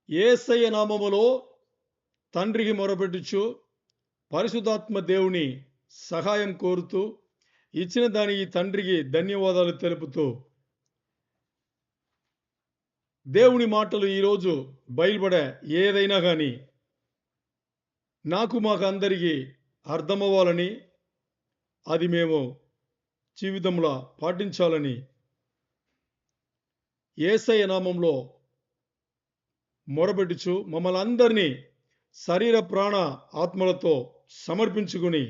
యేసయ్య నామములో తండ్రికి మొరపెట్టుచు పరిశుద్ధాత్మ దేవుని సహాయం కోరుతూ ఇచ్చిన దానికి తండ్రికి ధన్యవాదాలు తెలుపుతూ దేవుని మాటలు ఈరోజు బయలుపడే ఏదైనా కానీ మాకు అందరికీ అర్థమవ్వాలని అది మేము జీవితంలో పాటించాలని యేసయ్య నామంలో మొరపెట్టుచు మమ్మల్ని అందరినీ శరీర ప్రాణ ఆత్మలతో సమర్పించుకుని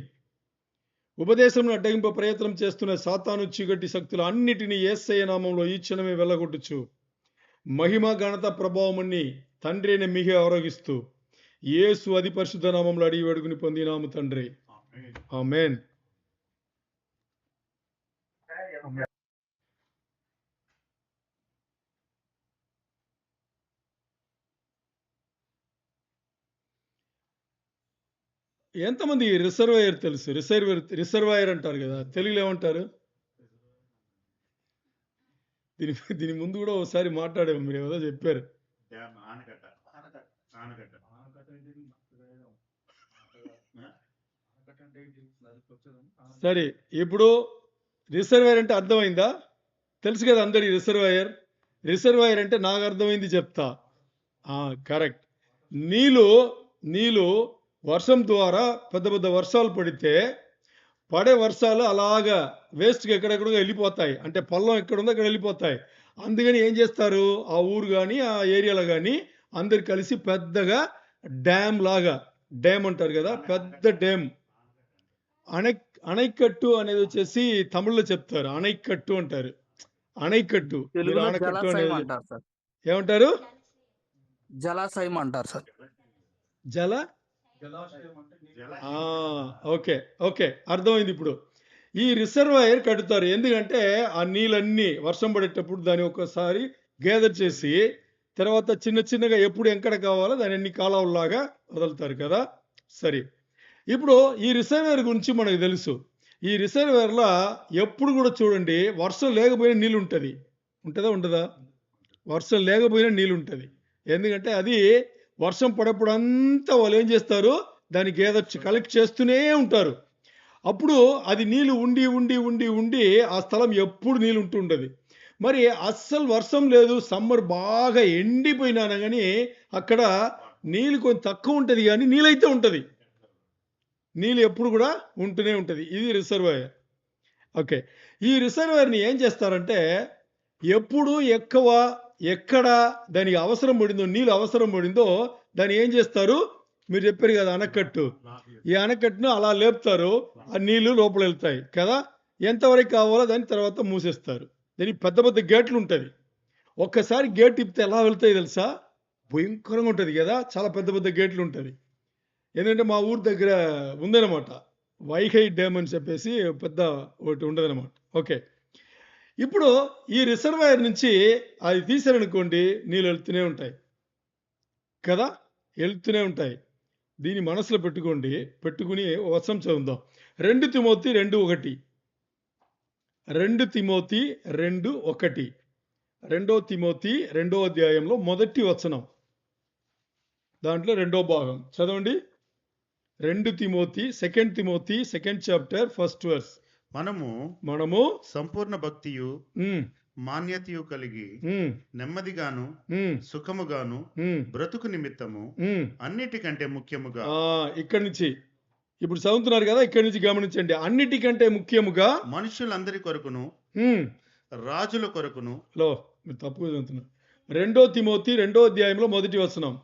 ఉపదేశంను అడ్డగింప ప్రయత్నం చేస్తున్న సాతాను చీకటి శక్తులు అన్నిటినీ యేసయ్య నామంలో ఈ క్షణమే వెళ్ళగొట్టుచు మహిమ ఘనత ప్రభావముని తండ్రి అయిన మీకే ఆరోగిస్తూ యేసు అతి పరిశుద్ధ నామంలో అడిగి వేడుకుని పొందినాము తండ్రి. ఆమేన్. ఎంతమంది రిజర్వాయర్ తెలుసు? రిజర్వాయర్ అంటారు కదా, తెలుగులో ఏమంటారు? దీని ముందు కూడా ఒకసారి మాట్లాడాము, మీరు ఏదో చెప్పారు. సరే, ఇప్పుడు రిజర్వాయర్ అంటే అర్థమైందా? తెలుసు కదా అందరి రిజర్వాయర్ అంటే నాకు అర్థమైంది చెప్తా. కరెక్ట్. నీళ్ళు వర్షం ద్వారా పెద్ద పెద్ద వర్షాలు పడితే పడే వర్షాలు అలాగా వేస్ట్గా ఎక్కడెక్కడో వెళ్ళిపోతాయి. అంటే పొలం ఎక్కడుందో అక్కడ వెళ్ళిపోతాయి. అందుకని ఏం చేస్తారు, ఆ ఊరు కానీ ఆ ఏరియాలో కానీ అందరు కలిసి పెద్దగా డ్యామ్ లాగా, డ్యామ్ అంటారు కదా, పెద్ద డ్యామ్, అణైకట్టు అనేది వచ్చేసి తమిళ్లో చెప్తారు, అణైకట్టు అంటారు. అణైకట్టు ఏమంటారు? జలాశయం అంటారు సార్. ఓకే ఓకే, అర్థమైంది. ఇప్పుడు ఈ రిజర్వాయర్ కట్టుతారు. ఎందుకంటే ఆ నీళ్ళన్నీ వర్షం పడేటప్పుడు దాన్ని ఒకసారి గ్యాదర్ చేసి తర్వాత చిన్న చిన్నగా ఎప్పుడు ఎక్కడ కావాలో దాని అన్ని కాలువలాగా వదులుతారు కదా. సరే, ఇప్పుడు ఈ రిజర్వాయర్ గురించి మనకు తెలుసు. ఈ రిజర్వాయర్లో ఎప్పుడు కూడా చూడండి, వర్షం లేకపోయినా నీళ్ళు ఉంటుంది. ఉంటుందా ఉండదా? వర్షం లేకపోయినా నీళ్ళు ఉంటుంది. ఎందుకంటే అది వర్షం పడేప్పుడు అంతా వాళ్ళు ఏం చేస్తారు, దాన్ని కలెక్ట్ చేస్తూనే ఉంటారు. అప్పుడు అది నీళ్ళు ఉండి ఉండి ఉండి ఉండి ఆ స్థలం ఎప్పుడు నీళ్ళు ఉంటుండదు. మరి అస్సలు వర్షం లేదు, సమ్మర్ బాగా ఎండిపోయినా కానీ అక్కడ నీళ్ళు కొంచెం తక్కువ ఉంటుంది, కానీ నీళ్ళైతే ఉంటుంది. నీళ్ళు ఎప్పుడు కూడా ఉంటూనే ఉంటుంది. ఇది రిజర్వాయర్. ఓకే, ఈ రిజర్వాయర్ని ఏం చేస్తారంటే ఎప్పుడు ఎక్కడ దానికి అవసరం పడిందో, నీళ్ళు అవసరం పడిందో దాన్ని ఏం చేస్తారు, మీరు చెప్పారు కదా ఆనకట్టు, ఈ ఆనకట్టును అలా లేపుతారు, ఆ నీళ్లు లోపల వెళ్తాయి కదా. ఎంతవరకు కావాలో దాని తర్వాత మూసేస్తారు. దానికి పెద్ద పెద్ద గేట్లు ఉంటుంది. ఒక్కసారి గేట్ తిప్పితే ఎలా వెళ్తాయి తెలుసా? భయంకరంగా ఉంటుంది కదా, చాలా పెద్ద పెద్ద గేట్లు ఉంటుంది. ఎందుకంటే మా ఊరు దగ్గర ఉందన్నమాట, వైహై డ్యామ్ అని చెప్పేసి పెద్ద ఒకటి ఉండదన్నమాట. ఓకే, ఇప్పుడు ఈ రిజర్వాయర్ నుంచి అది తీసారనుకోండి, నీళ్ళు వెళ్తూనే ఉంటాయి కదా, వెళ్తూనే ఉంటాయి. దీన్ని మనసులో పెట్టుకుని వచనం చదువుదాం. 2 తిమోతి 2:1. 2 తిమోతి 2:1. 2 తిమోతి 2వ అధ్యాయంలో మొదటి వచనం, దాంట్లో 2వ భాగం చదవండి. 2 Timothy, 2 Timothy 2nd chapter 1st verse. మనము సంపూర్ణ భక్తియు మాన్యతయు కలిగి నెమ్మదిగాను సుఖముగాను బ్రతుకు నిమిత్తము అన్నిటికంటే ముఖ్యముగా, ఇక్కడి నుంచి ఇప్పుడు చదువుతున్నారు కదా, ఇక్కడి నుంచి గమనించండి. అన్నిటికంటే ముఖ్యముగా మనుషులందరి కొరకును రాజుల కొరకును. మీరు తప్పుగా చదువుతున్నారు. 2 తిమోతి 2వ అధ్యాయంలో మొదటి వచనం,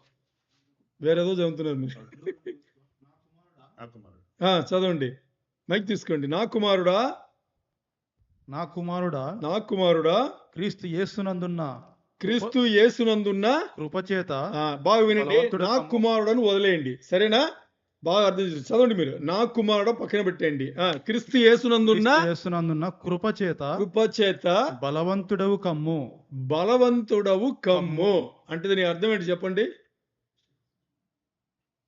వేరేదో చదువుతున్నారు మీరు. చదవండి, మైక్ తీసుకోండి. నా కుమారుడా క్రీస్తు యేసునందున్న కృపచేత, బాగా వినండి, నా కుమారుడని వదిలేయండి, సరేనా? బాగా అర్థం చేసి చదవండి మీరు. నా కుమారుడు పక్కన పెట్టండి. క్రీస్తు యేసునందున్న కృపచేత బలవంతుడవు కమ్ము అంటే దీని అర్థం ఏంటి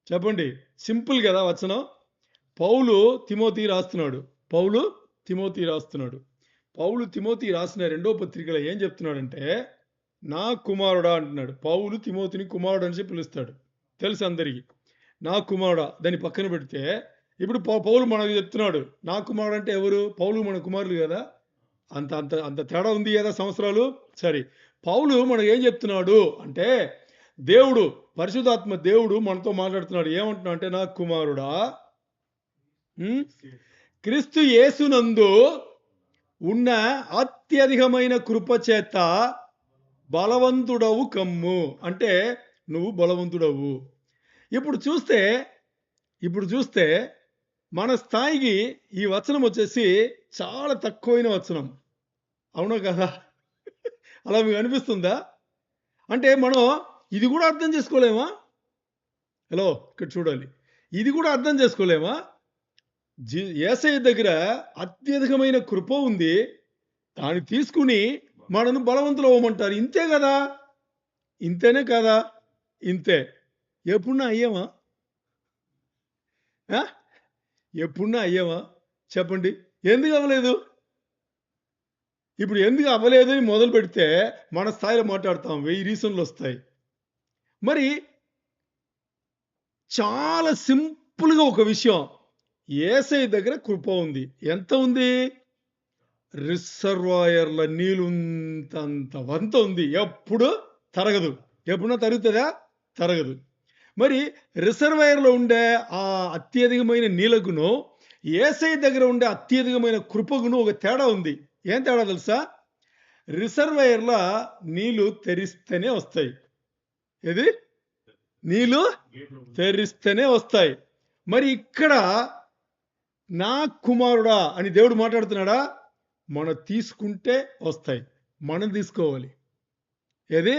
చెప్పండి. సింపుల్ కదా వచనం. పౌలు తిమోతి రాస్తున్నాడు. పౌలు తిమోతి రాసిన 2వ పత్రికలో ఏం చెప్తున్నాడంటే, నా కుమారుడా అంటున్నాడు. పౌలు తిమోతిని కుమారుడు అని చెప్పి పిలుస్తాడు. తెలుసు అందరికీ. నా కుమారుడా దాన్ని పక్కన పెడితే ఇప్పుడు పౌలు మనకు చెప్తున్నాడు. నా కుమారుడు అంటే ఎవరు? పౌలు మన కుమారులు కదా. అంత అంత అంత తేడా ఉంది కదా సంవత్సరాలు. సరే, పౌలు మనకు ఏం చెప్తున్నాడు అంటే, దేవుడు పరిశుద్ధాత్మ దేవుడు మనతో మాట్లాడుతున్నాడు. ఏమంటున్నా అంటే, నా కుమారుడా క్రీస్తు యేసునందు ఉన్న అత్యధికమైన కృప చేత బలవంతుడవు కమ్ము. అంటే నువ్వు బలవంతుడవు. ఇప్పుడు చూస్తే మన స్థాయికి ఈ వచనం వచ్చేసి చాలా తక్కువైన వచనం. అవునా కదా? అలా మీకు అనిపిస్తుందా? అంటే మనం ఇది కూడా అర్థం చేసుకోలేమా? హలో, ఇక్కడ చూడాలి. ఇది కూడా అర్థం చేసుకోలేమా? యేసయ్య దగ్గర అత్యధికమైన కృప ఉంది. దాన్ని తీసుకుని మనను బలవంతులు అవ్వమంటారు. ఇంతే కదా? ఇంతేనే కదా? ఇంతే. ఎప్పుడున్నా అయ్యామా? ఎప్పుడున్నా అయ్యామా? చెప్పండి. ఎందుకు అవ్వలేదు? ఇప్పుడు ఎందుకు అవ్వలేదు అని మొదలు పెడితే మన స్థాయిలో మాట్లాడతాం. 1000 రీజన్లు వస్తాయి. మరి చాలా సింపుల్గా ఒక విషయం, యేసయ్య దగ్గర కృప ఉంది. ఎంత ఉంది? రిజర్వాయర్ల నీళ్ళంత వంత ఉంది. ఎప్పుడు తరగదు. ఎప్పుడన్నా తరుగుతుందా? తరగదు. మరి రిజర్వాయర్లో ఉండే ఆ అత్యధికమైన నీళ్ళకును యేసయ్య దగ్గర ఉండే అత్యధికమైన కృపకును ఒక తేడా ఉంది. ఏం తేడా తెలుసా? రిజర్వాయర్ల నీళ్లు తెరిస్తేనే వస్తాయి. ఏది? నీళ్లు తెరిస్తేనే వస్తాయి. మరి ఇక్కడ నా కుమారుడా అని దేవుడు మాట్లాడుతున్నాడా? మనం తీసుకుంటే వస్తాయి. మనం తీసుకోవాలి. ఏది?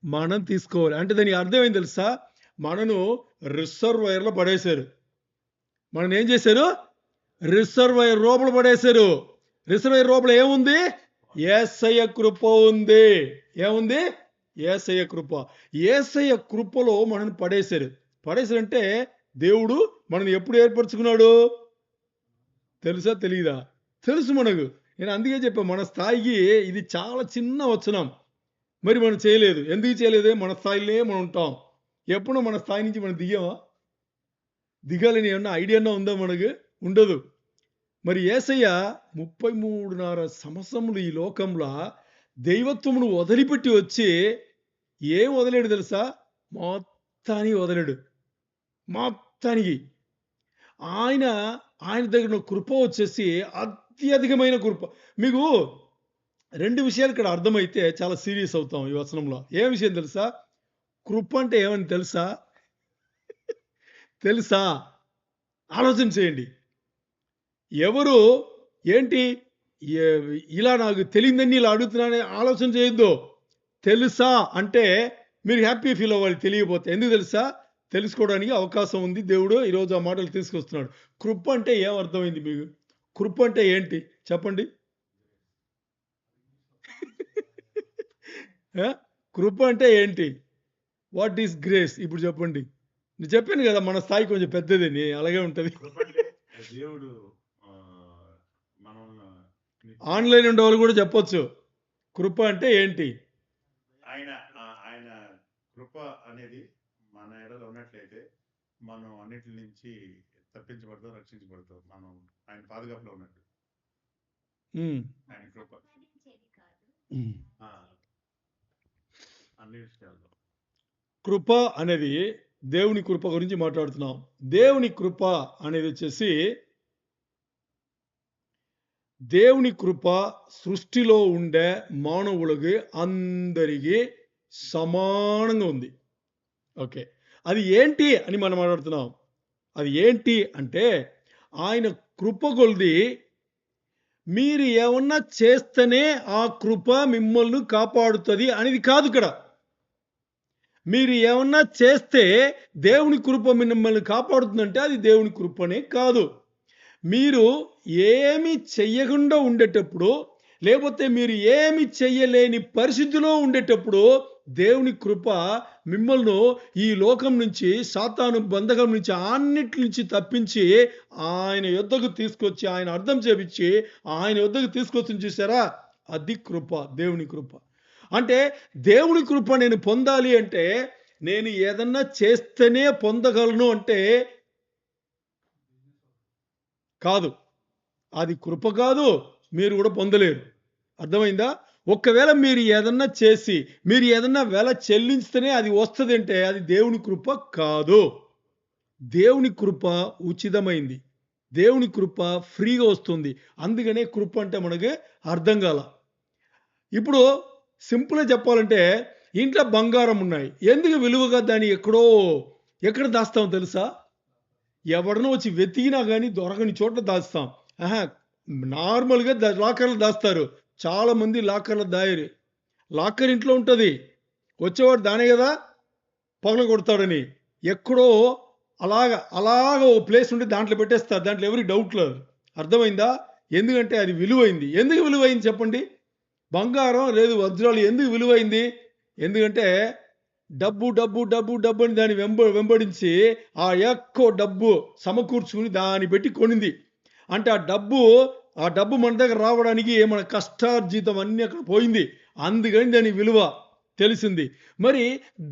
మనం తీసుకోవాలి. అంటే దానికి అర్థమైంది తెలుసా? మనను రిజర్వాయర్లో పడేశారు. మనం ఏం చేశారు? రిజర్వాయర్ లోపల పడేశారు. రిజర్వాయర్ లోపల ఏముంది? యేసయ్య కృప ఉంది. ఏముంది? యేసయ్య కృప. యేసయ్య కృపలో మనల్ని పడేశారంటే దేవుడు మనల్ని ఎప్పుడు ఏర్పరచుకున్నాడు? తెలుసా? తెలీదా? తెలుసు మనకు. నేను అందుకే చెప్పాను, మన స్థాయికి ఇది చాలా చిన్న వచనం. మరి మనం చేయలేదు. ఎందుకు చేయలేదు? మన స్థాయిలో మనం ఉంటాం. ఎప్పుడు మన స్థాయి నుంచి మనం దిగామా? దిగాలని ఏమన్నా ఐడియా ఉందా మనకు? ఉండదు. మరి యేసయ్య 33.5 సంవత్సరములు ఈ లోకంలో దైవత్వమును వదిలిపెట్టి వచ్చి ఏం వదిలేడు తెలుసా? మొత్తానికి వదిలేడు. మొత్తానికి ఆయన దగ్గర కృప వచ్చేసి అత్యధికమైన కృప. మీకు 2 విషయాలు ఇక్కడ అర్థమైతే చాలా సీరియస్ అవుతాం ఈ వచనంలో. ఏ విషయం తెలుసా? కృప అంటే ఏమని తెలుసా? ఆలోచన చేయండి. ఎవరు ఏంటి ఇలా నాకు తెలియదని ఇలా అడుగుతున్నానని ఆలోచన చేయొద్దు. తెలుసా అంటే మీరు హ్యాపీ ఫీల్ అవ్వాలి. తెలియకపోతే ఎందుకు తెలుసా? తెలుసుకోవడానికి అవకాశం ఉంది. దేవుడు ఈరోజు ఆ మాటలు తీసుకొస్తున్నాడు. కృప అంటే ఏం అర్థమైంది మీకు? కృప అంటే ఏంటి చెప్పండి? కృప అంటే ఏంటి? What is grace? ఇప్పుడు చెప్పండి. నేను చెప్పాను కదా మన స్థాయి కొంచెం పెద్దదని, అలాగే ఉంటుంది. దేవుడు ఆన్లైన్ ఉండే వాళ్ళు కూడా చెప్పొచ్చు కృప అంటే ఏంటి. ఆయన కృప అనేది మన ఎడలో ఉన్నట్లయితే మనం అన్నిటి నుంచి తప్పించబడతాం, రక్షించబడతాం. మనం ఆయన పాదుగాపులో ఉన్నట్టు. ఆయన కృప అన్ని విషయాల్లో. కృప అనేది దేవుని కృప గురించి మాట్లాడుతున్నాం. దేవుని కృప అనేది వచ్చేసి దేవుని కృప సృష్టిలో ఉండే మానవులకి అందరికీ సమానంగా ఉంది. ఓకే, అది ఏంటి అని మనం మాట్లాడుతున్నాం. అది ఏంటి అంటే ఆయన కృప కొలిది మీరు ఏమన్నా చేస్తేనే ఆ కృప మిమ్మల్ని కాపాడుతుంది అనేది కాదు. ఇక్కడ మీరు ఏమన్నా చేస్తే దేవుని కృప మిమ్మల్ని కాపాడుతుందంటే అది దేవుని కృపనే కాదు. మీరు ఏమి చెయ్యకుండా ఉండేటప్పుడు, లేకపోతే మీరు ఏమి చెయ్యలేని పరిస్థితిలో ఉండేటప్పుడు దేవుని కృప మిమ్మల్ని ఈ లోకం నుంచి, సాతాను బంధకం నుంచి, అన్నిటి నుంచి తప్పించి ఆయన యొద్దకు తీసుకొచ్చి, ఆయన అర్థం చేపించి ఆయన యొద్దకు తీసుకొచ్చి చూసారా? అది కృప, దేవుని కృప. అంటే దేవుని కృప నేను పొందాలి అంటే నేను ఏదన్నా చేస్తేనే పొందగలను అంటే కాదు. అది కృప కాదు. మీరు కూడా పొందలేరు. అర్థమైందా? ఒకవేళ మీరు ఏదన్నా చేసి, మీరు ఏదన్నా వెల చెల్లించితేనే అది వస్తదంటే అది దేవుని కృప కాదు. దేవుని కృప ఉచితమైంది. దేవుని కృప ఫ్రీగా వస్తుంది. అందుకనే కృప అంటే మనకి అర్థం కాల. ఇప్పుడు సింపుల్‌గా చెప్పాలంటే ఇంట్లో బంగారం ఉన్నాయి. ఎందుకు విలువగా దాన్ని ఎక్కడ దాస్తామో తెలుసా? ఎవడనో వచ్చి వెతికినా గాని దొరకని చోట దాస్తాం. ఆహా! నార్మల్‌గా లాకర్‌లో దాస్తారు. చాలామంది లాకర్‌లో దాయరు. లాకర్ ఇంట్లో ఉంటది. వచ్చేవాడు దానే గదా పగలగొడతాడని. ఎక్కడో అలాగా ఓ ప్లేస్ ఉండి దాంట్లో పెట్టేస్తారు. దాంట్లో ఎవరికీ డౌట్ లేదు. అర్థమైందా? ఎందుకంటే అది విలువైంది. ఎందుకు విలువైంది చెప్పండి? బంగారం లేదు వజ్రాలు ఎందుకు విలువైంది? ఎందుకంటే డబ్బు అని దాన్ని వెంబడించి ఆ ఎక్కువ డబ్బు సమకూర్చుకుని దాన్ని పెట్టి కొనింది. అంటే ఆ డబ్బు మన దగ్గర రావడానికి మన కష్టార్జితం అన్నీ అక్కడ పోయింది. అందుకని దాని విలువ తెలిసింది. మరి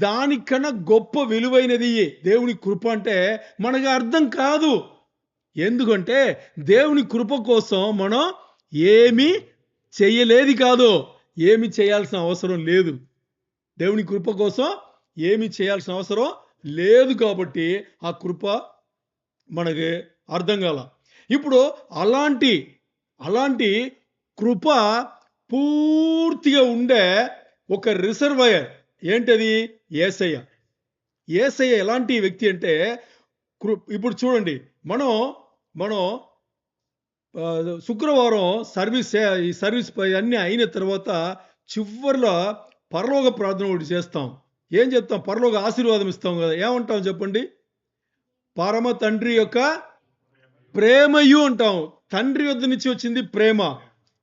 దానికన్నా గొప్ప విలువైనది దేవుని కృప అంటే మనకు అర్థం కాదు. ఎందుకంటే దేవుని కృప కోసం మనం ఏమీ చెయ్యలేది కాదు. ఏమి చేయాల్సిన అవసరం లేదు. దేవుని కృప కోసం ఏమి చేయాల్సిన అవసరం లేదు కాబట్టి ఆ కృప మనకి అర్థం కాల. ఇప్పుడు అలాంటి కృప పూర్తిగా ఉండే ఒక రిజర్వాయర్ ఏంటది? యేసయ్య. యేసయ్య ఎలాంటి వ్యక్తి అంటే ఇప్పుడు చూడండి మనం శుక్రవారం ఈ సర్వీస్ అన్నీ అయిన తర్వాత చివర్లో పరలోక ప్రార్థన ఒకటి చేస్తాం. ఏం చెప్తాం? పరలోక ఆశీర్వాదం ఇస్తాం కదా. ఏమంటాం చెప్పండి? పరమ తండ్రి యొక్క ప్రేమయు అంటాం. తండ్రి వద్ద నుంచి వచ్చింది ప్రేమ.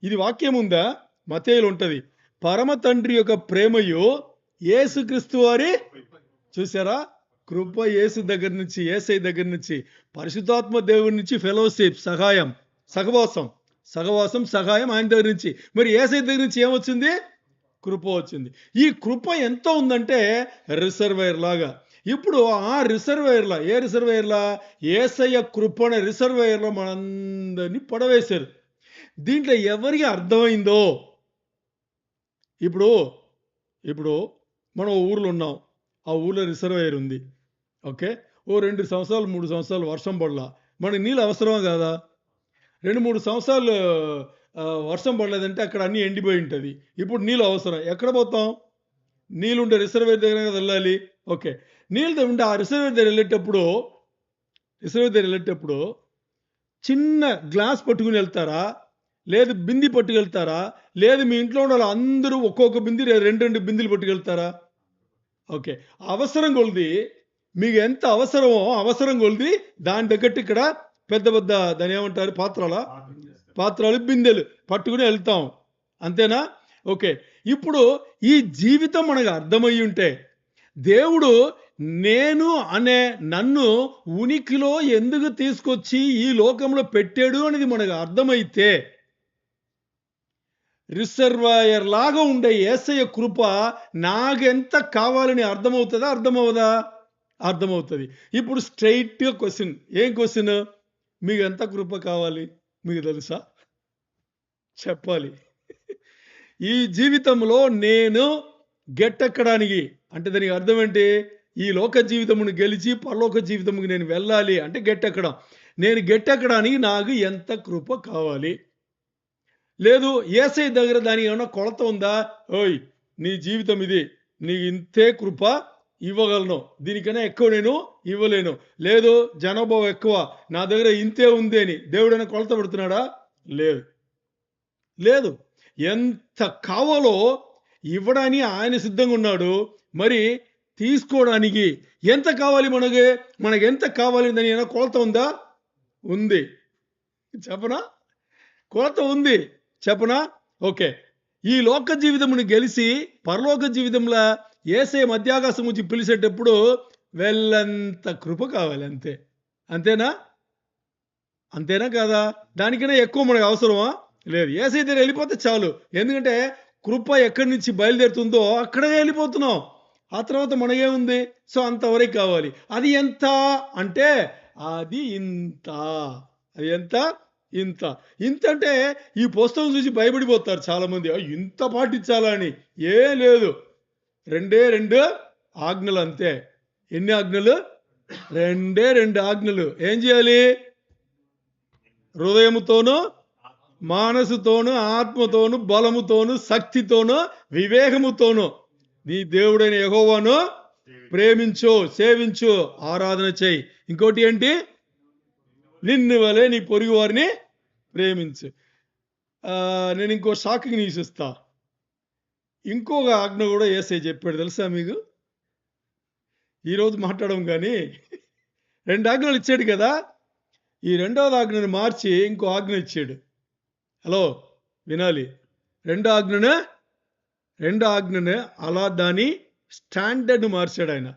ఇది వాక్యం ఉందా? మత్తయిలో ఉంటది. పరమ తండ్రి యొక్క ప్రేమయు యేసుక్రీస్తు వారి చూసారా? కృప యేసు దగ్గర నుంచి, యేసయ్య దగ్గర నుంచి, పరిశుద్ధాత్మ దేవుడి నుంచి ఫెలోషిప్ సహవాసం సహాయం ఆయన దగ్గర నుంచి. మరి యేసయ్య దగ్గర నుంచి ఏమొచ్చింది? కృప వచ్చింది. ఈ కృప ఎంత ఉందంటే రిజర్వాయర్ లాగా. ఇప్పుడు ఆ రిజర్వాయర్లా యేసయ్య కృప అనే రిజర్వాయర్లో మనందరినీ పడవేశారు. దీంట్లో ఎవరికి అర్థమైందో ఇప్పుడు మనం ఊర్లో ఉన్నాం. ఆ ఊర్లో రిజర్వాయర్ ఉంది. ఓకే. ఓ 2 సంవత్సరాలు 3 సంవత్సరాలు వర్షం పడలా. మనకి నీళ్ళు అవసరమా కాదా? 2-3 సంవత్సరాలు వర్షం పడలేదంటే అక్కడ అన్నీ ఎండిపోయి ఉంటుంది. ఇప్పుడు నీళ్ళు అవసరం. ఎక్కడ పోతాం? నీళ్ళు ఉండే రిజర్వాయర్ దగ్గర కదా వెళ్ళాలి. ఓకే. నీళ్ళు ఉండే ఆ రిజర్వాయర్ దగ్గర వెళ్ళేటప్పుడు చిన్న గ్లాస్ పట్టుకుని వెళ్తారా? లేదు బింది పట్టుకెళ్తారా? లేదు మీ ఇంట్లో ఉన్న అందరూ ఒక్కొక్క బింది 2 బిందెలు పట్టుకెళ్తారా? ఓకే. అవసరం కొలిది మీకు ఎంత అవసరం కొలిది దాని తగ్గట్టు ఇక్కడ పెద్ద దాని ఏమంటారు? పాత్రలు బిందెలు పట్టుకుని వెళ్తాం. అంతేనా? ఓకే. ఇప్పుడు ఈ జీవితం మనకు అర్థమయ్యి ఉంటే దేవుడు నన్ను ఉనికిలో ఎందుకు తీసుకొచ్చి ఈ లోకంలో పెట్టాడు అనేది మనకు అర్థమైతే రిజర్వాయర్ లాగా ఉండే యేసయ్య కృప నాకెంత కావాలని అర్థమవుతుందా? అర్థమవుతుంది. ఇప్పుడు స్ట్రైట్‌గా క్వశ్చన్. ఏం క్వశ్చన్? మీకు ఎంత కృప కావాలి? మీకు తెలుసా? చెప్పాలి. ఈ జీవితంలో నేను గట్టెక్కడానికి అంటే దానికి అర్థం ఏంటి? ఈ లోక జీవితమును గెలిచి పరలోక జీవితముకి నేను వెళ్ళాలి అంటే గట్టెక్కడం. నేను గట్టెక్కడానికి నాకు ఎంత కృప కావాలి? లేదు యేసయ్య దగ్గర దానికి ఏమన్నా కొలత ఉందా? ఓయ్ నీ జీవితం ఇది. నీకు ఇంతే కృప ఇవ్వగలను. దీనికన్నా ఎక్కువ నేను ఇవ్వలేను. లేదు జనాభా ఎక్కువ. నా దగ్గర ఇంతే ఉంది అని దేవుడైనా కొలత పెడుతున్నాడా? లేదు. ఎంత కావాలో ఇవ్వడానికి ఆయన సిద్ధంగా ఉన్నాడు. మరి తీసుకోవడానికి ఎంత కావాలి మనకి ఎంత కావాలి దాని ఏమైనా కొలత ఉందా? ఉంది. చెప్పనా? కొలత ఉంది. చెప్పనా? ఓకే. ఈ లోక జీవితమును గెలిచి పరలోక జీవితంలో యేసయ్య మధ్యాకాశం నుంచి పిలిచేటప్పుడు వెళ్ళంత కృప కావాలి అంతే. అంతేనా కాదా? దానికన్నా ఎక్కువ మనకు అవసరమా? లేదు. యేసయ్య దగ్గర వెళ్ళిపోతే చాలు. ఎందుకంటే కృప ఎక్కడి నుంచి బయలుదేరుతుందో అక్కడే వెళ్ళిపోతున్నాం. ఆ తర్వాత మనకేముంది? సో అంతవరకు కావాలి. అది ఎంత అంటే అది ఇంత. అది ఎంత? ఇంత. ఇంత అంటే ఈ పుస్తకం చూసి భయపడిపోతారు చాలామంది. ఇంత పాటించాలా అని. ఏం లేదు. 2 ఆజ్ఞలు అంతే. ఎన్ని ఆజ్ఞలు? 2 ఆజ్ఞలు. ఏం చేయాలి? హృదయముతోనూ, మానసుతోనూ, ఆత్మతోనూ, బలముతోనూ, శక్తితోనూ, వివేకముతోనూ నీ దేవుడైన యెహోవాను ప్రేమించు, సేవించు, ఆరాధన చేయి. ఇంకోటి ఏంటి? నిన్ను వలె నీ పొరుగు వారిని ప్రేమించు. నేను ఇంకో షాకింగ్ న్యూస్ ఇస్తా. ఇంకొక ఆజ్ఞ కూడా యేసయ్య చెప్పాడు తెలుసా మీకు? ఈరోజు మాట్లాడడం కానీ 2 ఆజ్ఞలు ఇచ్చాడు కదా. ఈ 2వ ఆజ్ఞను మార్చి ఇంకో ఆజ్ఞ ఇచ్చాడు. హలో వినాలి. 2 ఆజ్ఞను అలా దాని స్టాండర్డ్ మార్చాడు ఆయన.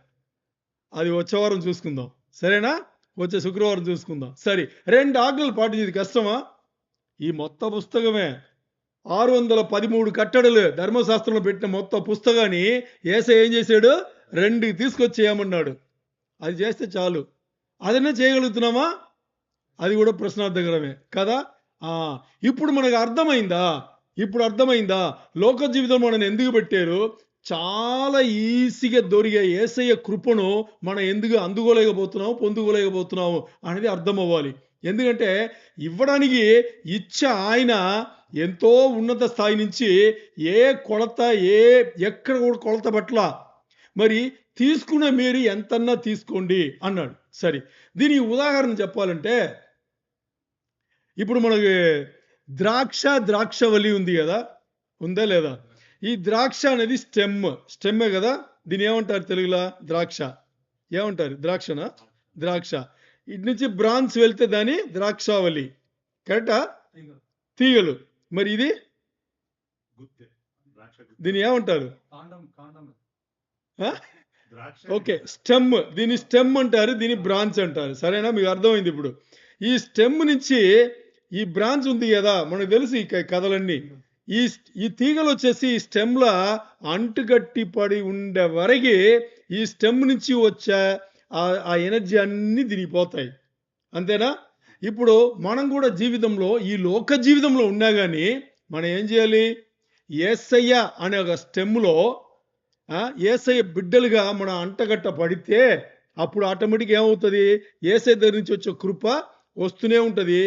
అది వచ్చే వారం చూసుకుందాం. సరేనా? వచ్చే శుక్రవారం చూసుకుందాం. సరే, 2 ఆజ్ఞలు పాటించేది కష్టమా? ఈ మొత్తం పుస్తకమే 613 కట్టడలు ధర్మశాస్త్రంలో పెట్టిన మొత్తం పుస్తకాన్ని యేసయ్య ఏం చేశాడు? 2 తీసుకొచ్చేయమన్నాడు. అది చేస్తే చాలు. అదన్నా చేయగలుగుతున్నామా? అది కూడా ప్రశ్నార్థకరమే కదా. ఇప్పుడు మనకు అర్థమైందా? లోక జీవితం మనల్ని ఎందుకు పెట్టారు? చాలా ఈజీగా దొరికే యేసయ్య కృపను మనం ఎందుకు అందుకోలేకపోతున్నాము, పొందుకోలేకపోతున్నాము అనేది అర్థం అవ్వాలి. ఎందుకంటే ఇవ్వడానికి ఇచ్చే ఆయన ఎంతో ఉన్నత స్థాయి నుంచి ఎక్కడ కూడా కొలత పట్ల. మరి తీసుకున్న మీరు ఎంతన్నా తీసుకోండి అన్నాడు. సరే, దీనికి ఉదాహరణ చెప్పాలంటే ఇప్పుడు మనకి ద్రాక్షవల్లి ఉంది కదా, ఉందా లేదా? ఈ ద్రాక్ష అనేది స్టెమ్మే కదా. దీని ఏమంటారు తెలుగులో? ద్రాక్ష. ఏమంటారు? ద్రాక్షనా? ద్రాక్ష. ఇటు నుంచి బ్రాంచ్ వెళ్తే దాని ద్రాక్షావళి. కరెక్టా? తీగలు. మరి ఇది దీని ఏమంటారు? Okay, stem. దీని స్టెమ్ అంటారు, దీని బ్రాంచ్ అంటారు. సరేనా? మీకు అర్థమైంది ఇప్పుడు. ఈ స్టెమ్ నుంచి ఈ బ్రాంచ్ ఉంది కదా, మనకు తెలుసు ఈ కథలన్నీ. ఈ తీగలు వచ్చేసి ఈ స్టెమ్లా అంటుగట్టి పడి ఉండే వరకు ఈ స్టెమ్ నుంచి వచ్చే ఆ ఎనర్జీ అన్నీ దిగిపోతాయి. అంతేనా? ఇప్పుడు మనం కూడా జీవితంలో, ఈ లోక జీవితంలో ఉన్నా కానీ మనం ఏం చేయాలి? యేసయ్య అనే ఒక స్టెమ్లో యేసయ్య బిడ్డలుగా మనం అంటగట్ట పడితే అప్పుడు ఆటోమేటిక్ ఏమవుతుంది? యేసయ్య దగ్గర నుంచి వచ్చే కృప వస్తూనే ఉంటుంది.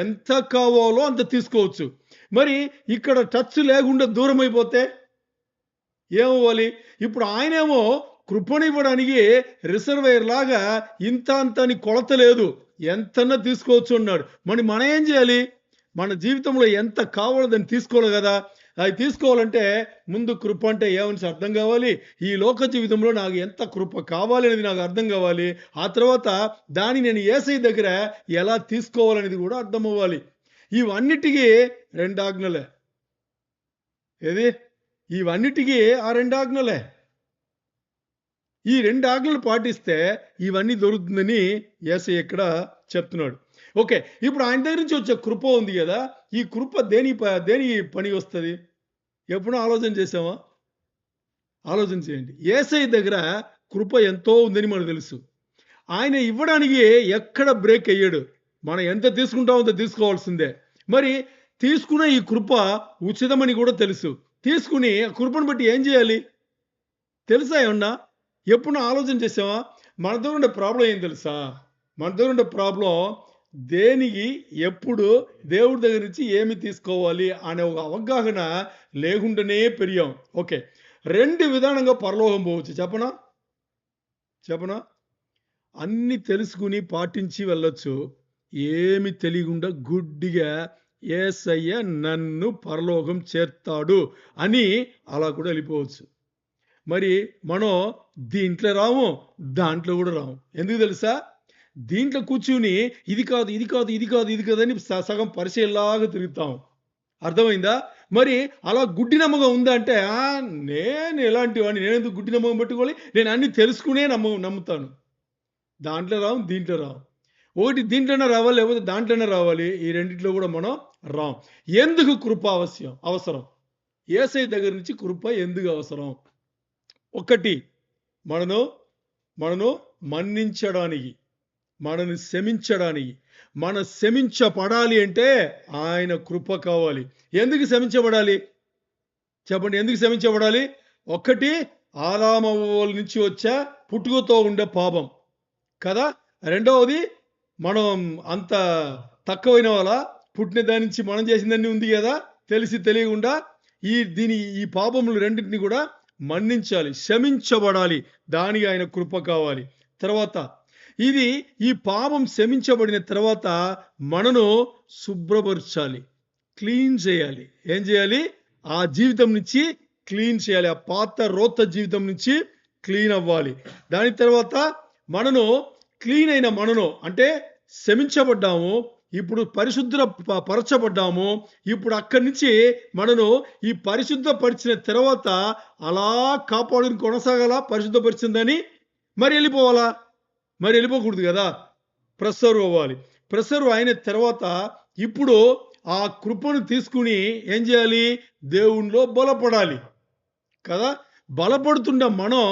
ఎంత కావాలో అంత తీసుకోవచ్చు. మరి ఇక్కడ టచ్ లేకుండా దూరం అయిపోతే ఏమవ్వాలి? ఇప్పుడు ఆయనేమో కృపనివ్వడానికి రిజర్వేయర్ లాగా ఇంత అంత అని కొలత లేదు, ఎంతన్నా తీసుకోవచ్చు అన్నాడు. మరి మనం ఏం చేయాలి? మన జీవితంలో ఎంత కావాలో దాన్ని తీసుకోవాలి కదా. అది తీసుకోవాలంటే ముందు కృప అంటే ఏమని అర్థం కావాలి. ఈ లోక జీవితంలో నాకు ఎంత కృప కావాలి అనేది నాకు అర్థం కావాలి. ఆ తర్వాత దాన్ని నేను యేసయ్య దగ్గర ఎలా తీసుకోవాలనేది కూడా అర్థం అవ్వాలి. ఇవన్నిటికీ 2 ఆజ్ఞలే. ఏది? ఇవన్నిటికీ ఆ 2 ఆజ్ఞలే. ఈ 2 ఆజ్ఞలు పాటిస్తే ఇవన్నీ దొరుకుతుందని యేసయ్య ఇక్కడ చెప్తున్నాడు. ఓకే, ఇప్పుడు ఆయన దగ్గర నుంచి వచ్చే కృప ఉంది కదా, ఈ కృప దేని పని వస్తుంది? ఎప్పుడూ ఆలోచన చేసామా? ఆలోచన చేయండి. యేసయ్య దగ్గర కృప ఎంతో ఉందని మనకు తెలుసు. ఆయన ఇవ్వడానికి ఎక్కడ బ్రేక్ అయ్యాడు. మనం ఎంత తీసుకుంటామో అంత తీసుకోవాల్సిందే. మరి తీసుకున్న ఈ కృప ఉచితమని కూడా తెలుసు. తీసుకుని ఆ కృపను బట్టి ఏం చేయాలి తెలుసా? ఏమన్నా ఎప్పుడు ఆలోచన చేసావా? మన దగ్గర ఉండే ప్రాబ్లం ఏం తెలుసా? మన దగ్గర ఉండే ప్రాబ్లం దేనికి ఎప్పుడు దేవుడి దగ్గర నుంచి ఏమి తీసుకోవాలి అనే ఒక అవగాహన లేకుండానే పెరిగాం. ఓకే, 2 విధానంగా పరలోకం పోవచ్చు. చెప్పనా? అన్ని తెలుసుకుని పాటించి వెళ్ళొచ్చు. ఏమి తెలియకుండా గుడ్డిగా యేసయ్య నన్ను పరలోకం చేర్తాడు అని అలా కూడా వెళ్ళిపోవచ్చు. మరి మనం దీంట్లో రాము, దాంట్లో కూడా రాము. ఎందుకు తెలుసా? దీంట్లో కూర్చుని ఇది కాదు అని సగం పరిచయలాగా తిరుగుతాం. అర్థమైందా? మరి అలా గుడ్డి నమ్మకం ఉందా అంటే నేను ఎలాంటి వాడిని, నేను ఎందుకు గుడ్డి నమ్మకం పెట్టుకోవాలి? నేను అన్ని తెలుసుకునే నమ్ముతాను. దాంట్లో రాము, దీంట్లో రాము. ఒకటి దీంట్లోనే రావాలి, లేకపోతే దాంట్లోనే రావాలి. ఈ రెండిట్లో కూడా మనం రాం. ఎందుకు కృప అవసరం? యేసయ్య దగ్గర నుంచి కృప ఎందుకు అవసరం? ఒకటి, మనను మన్నించడానికి, మనని క్షమించడానికి. మనం క్షమించబడాలి అంటే ఆయన కృప కావాలి. ఎందుకు క్షమించబడాలి చెప్పండి? ఎందుకు క్షమించబడాలి? ఒకటి, ఆదామవ్వల నుంచి వచ్చే పుట్టుకతో ఉండే పాపం కదా. రెండవది, మనం అంత తక్కువైన వాళ్ళ పుట్టిన దాని నుంచి మనం చేసిందన్నీ ఉంది కదా, తెలిసి తెలియకుండా ఈ పాపములు రెండింటిని కూడా మన్నించాలి, క్షమించబడాలి. దానికి ఆయన కృప కావాలి. తర్వాత ఈ పాపం క్షమించబడిన తర్వాత మనను శుభ్రపరచాలి, క్లీన్ చేయాలి. ఏం చేయాలి? ఆ జీవితం నుంచి క్లీన్ చేయాలి. ఆ పాత రోత జీవితం నుంచి క్లీన్ అవ్వాలి. దాని తర్వాత మనను క్లీన్ అయిన మనను అంటే క్షమించబడ్డాము, ఇప్పుడు పరచబడ్డాము. ఇప్పుడు అక్కడి నుంచి మనను ఈ పరిశుద్ధపరిచిన తర్వాత అలా కాపాడుకుని కొనసాగాల. పరిశుద్ధపరిచిందని మరి వెళ్ళిపోవాలా? మరి వెళ్ళిపోకూడదు కదా. ప్రెసర్వ్ అవ్వాలి. ప్రెసర్వ్ అయిన తర్వాత ఇప్పుడు ఆ కృపను తీసుకుని ఏం చేయాలి? దేవునిలో బలపడాలి కదా. బలపడుతున్న మనం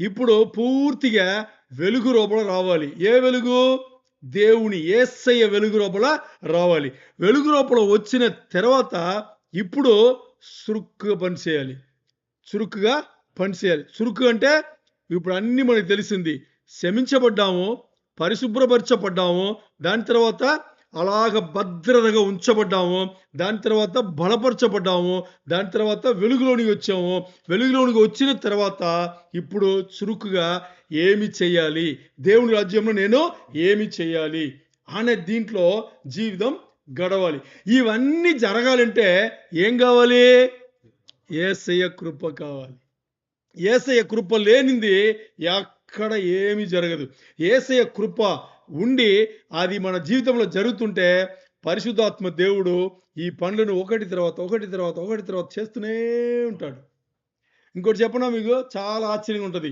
ఇప్పుడు పూర్తిగా వెలుగు లోపల రావాలి. ఏ వెలుగు? దేవుని యేసయ్య వెలుగు లోపల రావాలి. వెలుగు లోపల వచ్చిన తర్వాత ఇప్పుడు చురుకుగా పనిచేయాలి. చురుకు అంటే ఇప్పుడు అన్ని మనకు తెలిసింది. క్షమించబడ్డాము, పరిశుభ్రపరచబడ్డాము, దాని తర్వాత అలాగ భద్రతగా ఉంచబడ్డాము, దాని తర్వాత బలపరచబడ్డాము, దాని తర్వాత వెలుగులోనికి వచ్చాము. వెలుగులోనికి వచ్చిన తర్వాత ఇప్పుడు చురుకుగా ఏమి చేయాలి, దేవుని రాజ్యంలో నేను ఏమి చేయాలి అనే దీంట్లో జీవితం గడవాలి. ఇవన్నీ జరగాలంటే ఏం కావాలి? యేసయ్య కృప కావాలి. యేసయ్య కృప లేనిది ఎక్కడ ఏమీ జరగదు. యేసయ్య కృప ఉండి అది మన జీవితంలో జరుగుతుంటే పరిశుద్ధాత్మ దేవుడు ఈ పనులను ఒకటి తర్వాత చేస్తూనే ఉంటాడు. ఇంకోటి చెప్పనా మీకు? చాలా ఆశ్చర్యంగా ఉంటుంది.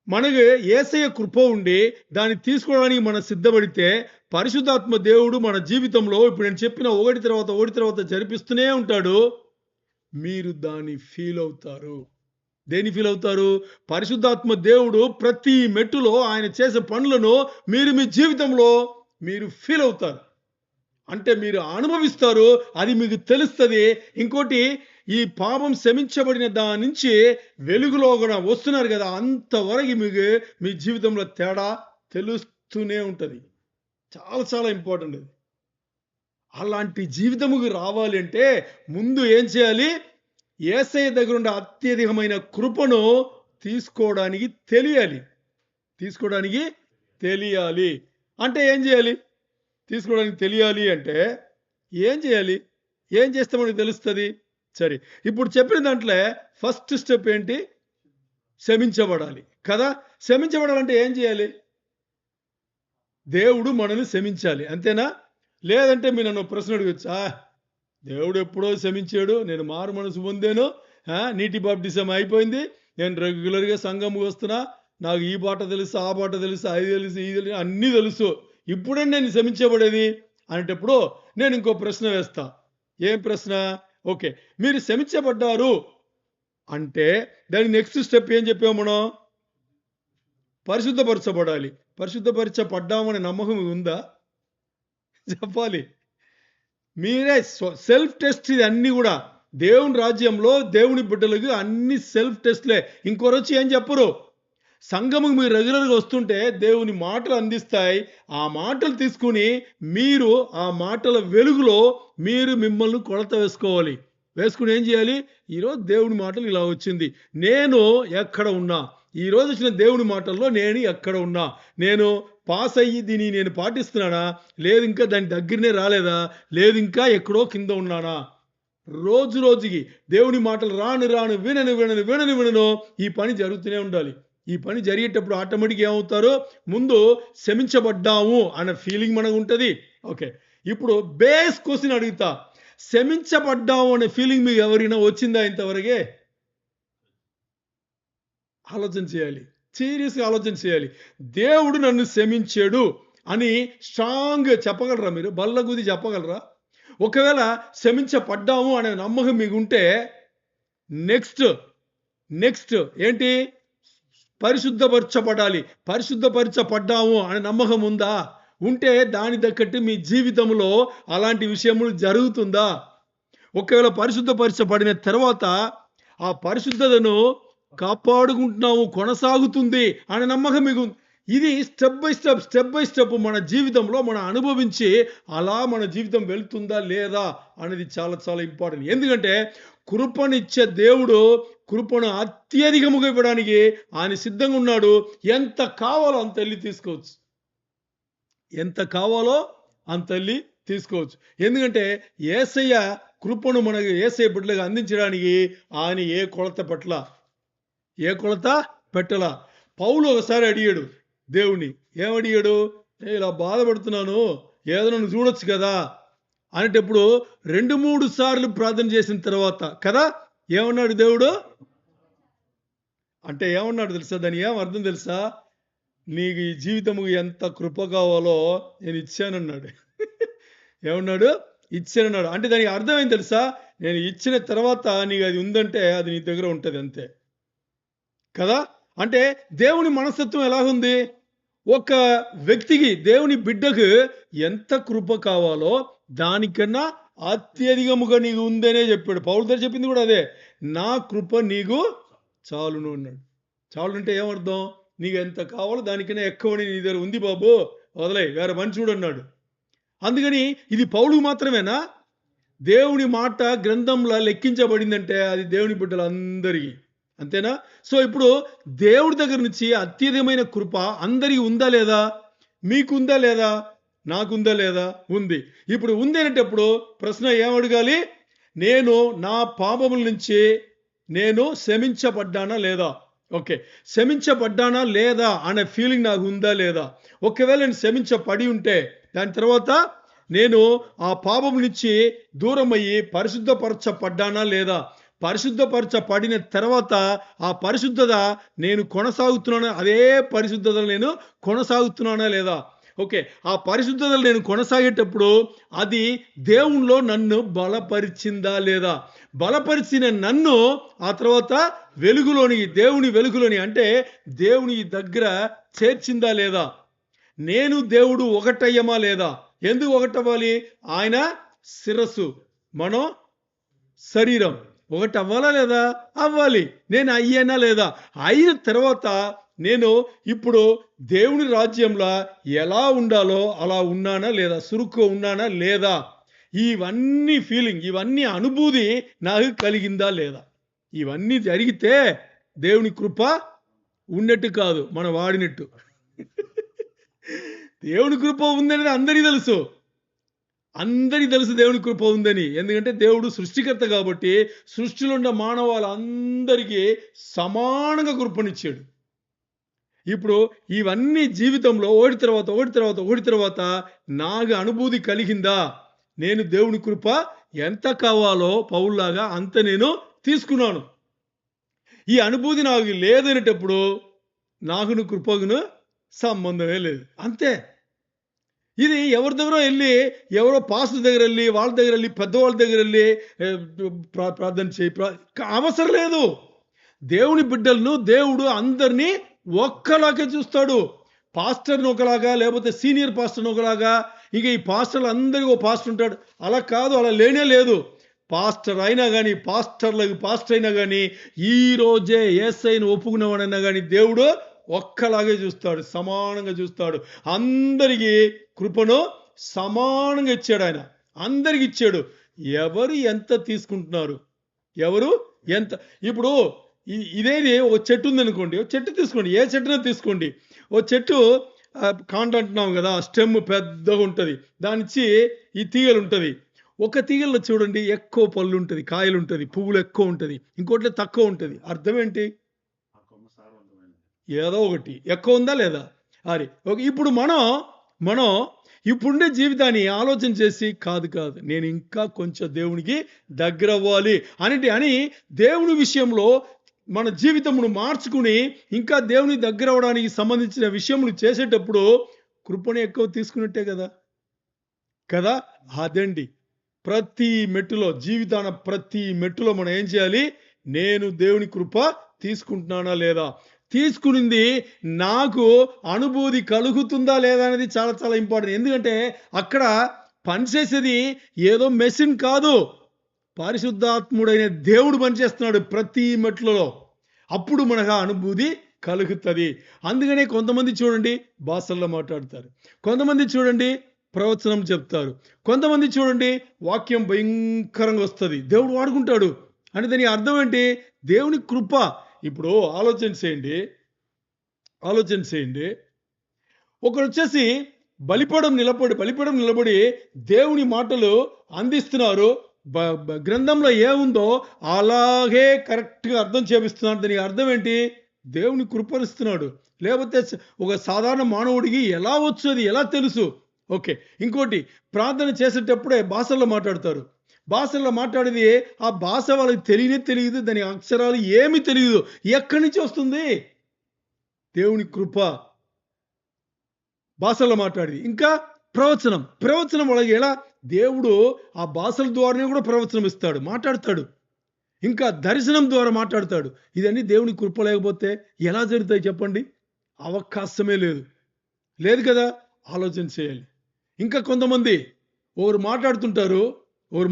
మనకు యేసయ్య కృప ఉండి దాన్ని తీసుకోవడానికి మనం సిద్ధపడితే పరిశుద్ధాత్మ దేవుడు మన జీవితంలో ఇప్పుడు నేను చెప్పిన ఒకటి తర్వాత జరిపిస్తూనే ఉంటాడు. మీరు దాన్ని ఫీల్ అవుతారు. దేని ఫీల్ అవుతారు? పరిశుద్ధాత్మ దేవుడు ప్రతి మెట్టులో ఆయన చేసే పనులను మీరు మీ జీవితంలో మీరు ఫీల్ అవుతారు. అంటే మీరు అనుభవిస్తారు, అది మీకు తెలుస్తుంది. ఇంకోటి, ఈ పాపం క్షమించబడిన దాని నుంచి వెలుగులో కూడా వస్తున్నారు కదా, అంతవరకు మీకు మీ జీవితంలో తేడా తెలుస్తూనే ఉంటుంది. చాలా ఇంపార్టెంట్ అది. అలాంటి జీవితముకు రావాలి అంటే ముందు ఏం చేయాలి? యేసయ్య దగ్గర ఉండే అత్యధికమైన కృపను తీసుకోవడానికి తెలియాలి. అంటే ఏం చేయాలి? తీసుకోవడానికి తెలియాలి అంటే ఏం చేయాలి? ఏం చేస్తే మనకు తెలుస్తుంది? సరే, ఇప్పుడు చెప్పిన దాంట్లో ఫస్ట్ స్టెప్ ఏంటి? క్షమించబడాలి కదా. క్షమించబడాలంటే ఏం చేయాలి? దేవుడు మనల్ని క్షమించాలి, అంతేనా? లేదంటే మీరు నన్ను ప్రశ్న అడగచ్చు, దేవుడు ఎప్పుడో క్షమించాడు, నేను మారు మనసు పొందాను, నీటి బాప్టిజం అయిపోయింది, నేను రెగ్యులర్గా సంఘముకు వస్తున్నా, నాకు ఈ పాట తెలుసు, ఆ పాట తెలుసు, అది తెలుసు, ఇది తెలుసు, అన్నీ తెలుసు, ఇప్పుడే నేను క్షమించబడేది అనేటప్పుడు నేను ఇంకో ప్రశ్న వేస్తా. ఏం ప్రశ్న? ఓకే, మీరు క్షమించబడ్డారు అంటే దాని నెక్స్ట్ స్టెప్ ఏం చెప్పాము మనం? పరిశుద్ధపరచబడాలి. పరిశుద్ధపరచబడ్డామనే నమ్మకం ఉందా? చెప్పాలి. మీరే సెల్ఫ్ టెస్ట్. ఇది అన్ని కూడా దేవుని రాజ్యంలో దేవుని బిడ్డలకు అన్ని సెల్ఫ్ టెస్ట్లే. ఇంకోరు వచ్చి ఏం చెప్పరు. సంఘముకు మీరు రెగ్యులర్గా వస్తుంటే దేవుని మాటలు అందిస్తాయి. ఆ మాటలు తీసుకుని మీరు ఆ మాటల వెలుగులో మీరు మిమ్మల్ని కొలత వేసుకుని ఏం చేయాలి? ఈరోజు దేవుని మాటలు ఇలా వచ్చింది, నేను ఎక్కడ ఉన్నా? ఈరోజు వచ్చిన దేవుని మాటల్లో నేను ఎక్కడ ఉన్నా? నేను పాస్ అయ్యి దీన్ని నేను పాటిస్తున్నానా? లేదు ఇంకా దాని దగ్గరనే రాలేదా? లేదు ఇంకా ఎక్కడో కింద ఉన్నానా? రోజుకి దేవుని మాటలు రాను వినను ఈ పని జరుగుతూనే ఉండాలి. ఈ పని జరిగేటప్పుడు ఆటోమేటిక్గా ఏమవుతారు? ముందు క్షమించబడ్డాము అన్న ఫీలింగ్ మనకు ఉంటుంది. ఓకే, ఇప్పుడు బేస్ క్వశ్చన్ అడుగుతా. క్షమించబడ్డాము అనే ఫీలింగ్ మీకు ఎవరైనా వచ్చిందా ఇంతవరకే? ఆలోచన చేయాలి, సీరియస్గా ఆలోచన చేయాలి. దేవుడు నన్ను క్షమించాడు అని స్ట్రాంగ్ చెప్పగలరా? మీరు బల్లగుది చెప్పగలరా? ఒకవేళ క్షమించబడ్డాము అనే నమ్మకం మీకు ఉంటే నెక్స్ట్ ఏంటి? పరిశుద్ధపరచబడాలి. పరిశుద్ధపరచబడ్డాము అనే నమ్మకం ఉందా? ఉంటే దాని తగ్గట్టు మీ జీవితంలో అలాంటి విషయములు జరుగుతుందా? ఒకవేళ పరిశుద్ధపరచబడిన తర్వాత ఆ పరిశుద్ధతను కాపాడుకుంటున్నాము, కొనసాగుతుంది అనే నమ్మకం మీకు ఇది స్టెప్ బై స్టెప్ మన జీవితంలో మనం అనుభవించి అలా మన జీవితం వెళ్తుందా లేదా అనేది చాలా చాలా ఇంపార్టెంట్. ఎందుకంటే కృపనిచ్చే దేవుడు కృపను అత్యధికముగా ఇవ్వడానికి ఆయన సిద్ధంగా ఉన్నాడు. ఎంత కావాలో అంత వెళ్ళి తీసుకోవచ్చు. ఎంత కావాలో అంత వెళ్ళి తీసుకోవచ్చు. ఎందుకంటే యేసయ్య కృపను మనకు యేసయ్య బిడ్డలుగా అందించడానికి ఆయన ఏ కొలత పెట్టలా. పౌలు ఒకసారి అడిగాడు దేవుణ్ణి, ఏమడిగాడు? ఇలా బాధపడుతున్నాను, ఏదో నన్ను చూడొచ్చు కదా అనేటప్పుడు 2-3 సార్లు ప్రార్థన చేసిన తర్వాత కదా ఏమన్నాడు దేవుడు? అంటే ఏమన్నాడు తెలుసా? దాని ఏం అర్థం తెలుసా? నీకు ఈ జీవితము ఎంత కృప కావాలో నేను ఇచ్చానన్నాడు. ఏమన్నాడు? ఇచ్చానన్నాడు. అంటే దానికి అర్థం ఏం తెలుసా? నేను ఇచ్చిన తర్వాత నీకు అది ఉందంటే అది నీ దగ్గర ఉంటుంది అంతే కదా. అంటే దేవుని మనస్తత్వం ఎలాగుంది? ఒక వ్యక్తికి, దేవుని బిడ్డకు ఎంత కృప కావాలో దానికన్నా అత్యధికముగా నీకు ఉందనే చెప్పాడు. పౌలు గారు చెప్పింది కూడా అదే, నా కృప నీకు చాలును అన్నాడు. చాలు అంటే ఏమర్థం? నీకు ఎంత కావాలో దానికన్నా ఎక్కువని నీ దగ్గర ఉంది బాబు, వదలే, వేరే పని చూడన్నాడు. అందుకని ఇది పౌలుకు మాత్రమేనా? దేవుని మాట గ్రంథంలో లెక్కించబడిందంటే అది దేవుని బిడ్డలందరికీ, అంతేనా? సో ఇప్పుడు దేవుడి దగ్గర నుంచి అత్యధికమైన కృప అందరికీ ఉందా లేదా? మీకుందా లేదా? నాకుందా లేదా? ఉంది. ఇప్పుడు ఉంది అనేటప్పుడు ప్రశ్న ఏమడగాలి? నేను నా పాపముల నుంచి నేను క్షమించబడ్డానా లేదా? ఓకే, క్షమించబడ్డానా లేదా అనే ఫీలింగ్ నాకు ఉందా లేదా? ఒకవేళ నేను క్షమించబడి ఉంటే దాని తర్వాత నేను ఆ పాపం నుంచి దూరం అయ్యి పరిశుద్ధపరచబడ్డానా లేదా? పరిశుద్ధపరచబడిన తర్వాత ఆ పరిశుద్ధత నేను కొనసాగుతున్నానా? అదే పరిశుద్ధతలు నేను కొనసాగుతున్నానా లేదా? ఓకే, ఆ పరిశుద్ధతలు నేను కొనసాగేటప్పుడు అది దేవునిలో నన్ను బలపరిచిందా లేదా? బలపరిచిన నన్ను ఆ తర్వాత వెలుగులోని, దేవుని వెలుగులోని అంటే దేవుని దగ్గర చేర్చిందా లేదా? నేను దేవుడు ఒకటయ్యమా లేదా? ఎందుకు ఒకటవ్వాలి? ఆయన శిరస్సు, మనం శరీరం. ఒకటి అవ్వాలా లేదా? అవ్వాలి. నేను అయ్యానా లేదా? అయిన తర్వాత నేను ఇప్పుడు దేవుని రాజ్యంలో ఎలా ఉండాలో అలా ఉన్నానా లేదా? సురుగ్గా ఉన్నానా లేదా? ఇవన్నీ ఫీలింగ్, ఇవన్నీ అనుభూతి నాకు కలిగిందా లేదా? ఇవన్నీ జరిగితే దేవుని కృప ఉన్నట్టు కాదు, మనం వాడినట్టు. దేవుని కృప ఉందనేది అందరికీ తెలుసు, దేవుని కృప ఉందని. ఎందుకంటే దేవుడు సృష్టికర్త కాబట్టి సృష్టిలో ఉన్న మానవాళ్ళందరికీ సమానంగా కృపనిచ్చాడు. ఇప్పుడు ఇవన్నీ జీవితంలో ఒకటి తర్వాత నాకు అనుభూతి కలిగిందా? నేను దేవుని కృప ఎంత కావాలో పౌల్లాగా అంత నేను తీసుకున్నాను. ఈ అనుభూతి నాకు లేదనేటప్పుడు నాకును కృపకును సంబంధమే లేదు, అంతే. ఇది ఎవరి దగ్గర వెళ్ళి, ఎవరో పాస్టర్ దగ్గర వెళ్ళి, వాళ్ళ దగ్గర వెళ్ళి, పెద్దవాళ్ళ దగ్గర వెళ్ళి ప్రార్థన చేయి అవసరం లేదు. దేవుని బిడ్డలను దేవుడు అందరినీ ఒక్కలాగే చూస్తాడు. పాస్టర్ని ఒకలాగా, లేకపోతే సీనియర్ పాస్టర్ని ఒకలాగా, ఇక ఈ పాస్టర్లు అందరికీ ఒక పాస్టర్ ఉంటాడు, అలా కాదు, అలా లేనే లేదు. పాస్టర్ అయినా కానీ, పాస్టర్ అయినా కానీ, ఈ రోజే యేసయ్యను ఒప్పుకున్నవాడైనా కానీ దేవుడు ఒక్కలాగే చూస్తాడు, సమానంగా చూస్తాడు. అందరికీ కృపను సమానంగా ఇచ్చాడు ఆయన, అందరికి ఇచ్చాడు. ఎవరు ఎంత తీసుకుంటున్నారు, ఎవరు ఎంత. ఇప్పుడు ఇదేది ఒక చెట్టు ఉందనుకోండి, ఒక చెట్టు తీసుకోండి, ఏ చెట్టునో తీసుకోండి. ఓ చెట్టు కాండ అంటున్నాం కదా, స్టెమ్ పెద్దగా ఉంటుంది, దానిచ్చి ఈ తీగలు ఉంటుంది. ఒక తీగల్లో చూడండి ఎక్కువ పళ్ళు ఉంటుంది, కాయలు ఉంటుంది, పువ్వులు ఎక్కువ ఉంటుంది, ఇంకోటి తక్కువ ఉంటుంది. అర్థం ఏంటి? ఏదో ఒకటి ఎక్కువ ఉందా లేదా? అది ఓకే. ఇప్పుడు మనం ఇప్పుడుండే జీవితాన్ని ఆలోచన చేసి కాదు నేను ఇంకా కొంచెం దేవునికి దగ్గర అవ్వాలి అని దేవుని విషయంలో మన జీవితమును మార్చుకుని ఇంకా దేవుని దగ్గర అవ్వడానికి సంబంధించిన విషయములు చేసేటప్పుడు కృపను ఎక్కువ తీసుకున్నట్టే కదా. అదండి ప్రతి మెట్టులో, జీవితాన ప్రతి మెట్టులో మనం ఏం చేయాలి? నేను దేవుని కృప తీసుకుంటున్నానా లేదా, తీసుకునింది నాకు అనుభూతి కలుగుతుందా లేదా అనేది చాలా చాలా ఇంపార్టెంట్. ఎందుకంటే అక్కడ పనిచేసేది ఏదో మెషిన్ కాదు, పరిశుద్ధాత్ముడైన దేవుడు పనిచేస్తున్నాడు ప్రతి మెట్లలో. అప్పుడు మనకు ఆ అనుభూతి కలుగుతుంది. అందుకనే కొంతమంది చూడండి భాషల్లో మాట్లాడతారు, కొంతమంది చూడండి ప్రవచనం చెప్తారు, కొంతమంది చూడండి వాక్యం భయంకరంగా వస్తుంది, దేవుడు వాడుకుంటాడు. అంటే దాని అర్థం ఏంటి? దేవుని కృప. ఇప్పుడు ఆలోచన చేయండి, ఒకరు వచ్చేసి బలిపడం నిలబడి దేవుని మాటలు అందిస్తున్నారు, గ్రంథంలో ఏముందో అలాగే కరెక్ట్గా అర్థం చేపిస్తున్నాడు. దానికి అర్థం ఏంటి? దేవుని కృపనిస్తున్నాడు. లేకపోతే ఒక సాధారణ మానవుడికి ఎలా వచ్చేది, ఎలా తెలుసు? ఓకే, ఇంకోటి, ప్రార్థన చేసేటప్పుడే భాషల్లో మాట్లాడతారు, భాషల్లో మాట్లాడేది ఆ భాష వాళ్ళకి తెలియదు, దాని అక్షరాలు ఏమీ తెలియదు. ఎక్కడి నుంచి వస్తుంది? దేవుని కృప. భాషల్లో మాట్లాడేది. ఇంకా ప్రవచనం వాళ్ళకి ఎలా? దేవుడు ఆ భాషల ద్వారానే కూడా ప్రవచనం ఇస్తాడు, మాట్లాడతాడు. ఇంకా దర్శనం ద్వారా మాట్లాడతాడు. ఇదన్నీ దేవుని కృప లేకపోతే ఎలా జరుగుతాయి చెప్పండి? అవకాశమే లేదు కదా. ఆలోచన చేయాలి. ఇంకా కొంతమంది ఒకరు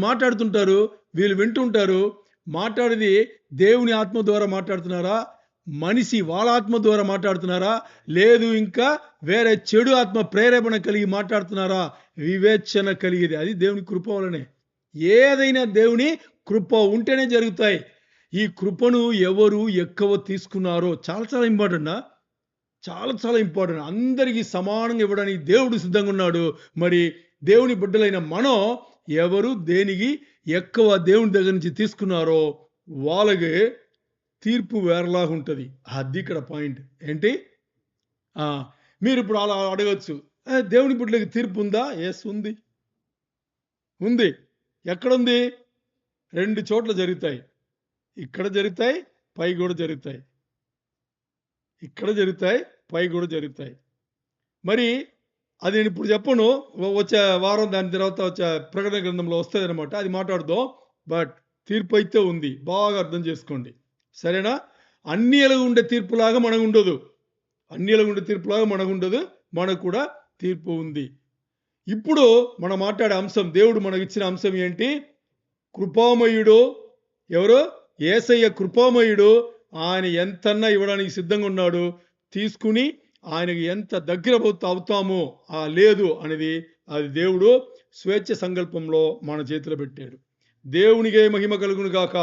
మాట్లాడుతుంటారు, వీళ్ళు వింటుంటారు. మాట్లాడేది దేవుని ఆత్మ ద్వారా మాట్లాడుతున్నారా, మనిషి వాళ్ళ ఆత్మ ద్వారా మాట్లాడుతున్నారా, లేదు ఇంకా వేరే చెడు ఆత్మ ప్రేరేపణ కలిగి మాట్లాడుతున్నారా? వివేచన కలిగేది అది దేవుని కృప వలనే. ఏదైనా దేవుని కృప ఉంటేనే జరుగుతాయి. ఈ కృపను ఎవరు ఎక్కువ తీసుకున్నారో చాలా చాలా ఇంపార్టెంట్. అందరికీ సమానంగా ఇవ్వడానికి దేవుడు సిద్ధంగా ఉన్నాడు. మరి దేవుని బిడ్డలైన మనం ఎవరు దేనికి ఎక్కువ దేవుని దగ్గర నుంచి తీసుకున్నారో వాళ్ళకి తీర్పు వేరేలాగా ఉంటుంది. అది ఇక్కడ పాయింట్ ఏంటి? మీరు ఇప్పుడు అలా అడగచ్చు, దేవుని బిడ్డలకి తీర్పు ఉందా? ఎస్, ఉంది. ఎక్కడుంది? 2 చోట్ల జరుగుతాయి. ఇక్కడ జరుగుతాయి, పై కూడా జరుగుతాయి. ఇక్కడ జరుగుతాయి, పై కూడా జరుగుతాయి. మరి అది నేను ఇప్పుడు చెప్పను, వచ్చే వారం దాని తర్వాత వచ్చే ప్రకటన గ్రంథంలో వస్తుంది అనమాట, అది మాట్లాడుదాం. బట్ తీర్పు అయితే ఉంది, బాగా అర్థం చేసుకోండి, సరేనా? అన్ని ఎలాగ ఉండే తీర్పులాగా మనకు ఉండదు, మనకు కూడా తీర్పు ఉంది. ఇప్పుడు మనం మాట్లాడే అంశం, దేవుడు మనకి ఇచ్చిన అంశం ఏంటి? కృపామయుడు. ఎవరు? యేసయ్య కృపామయుడు. ఆయన ఎంతన్నా ఇవ్వడానికి సిద్ధంగా ఉన్నాడు. తీసుకుని ఆయనకి ఎంత దగ్గర అవుతామో లేదు అనేది అది దేవుడు స్వేచ్ఛ సంకల్పంలో మన చేతిలో పెట్టాడు. దేవునికే మహిమ కలుగును గాక.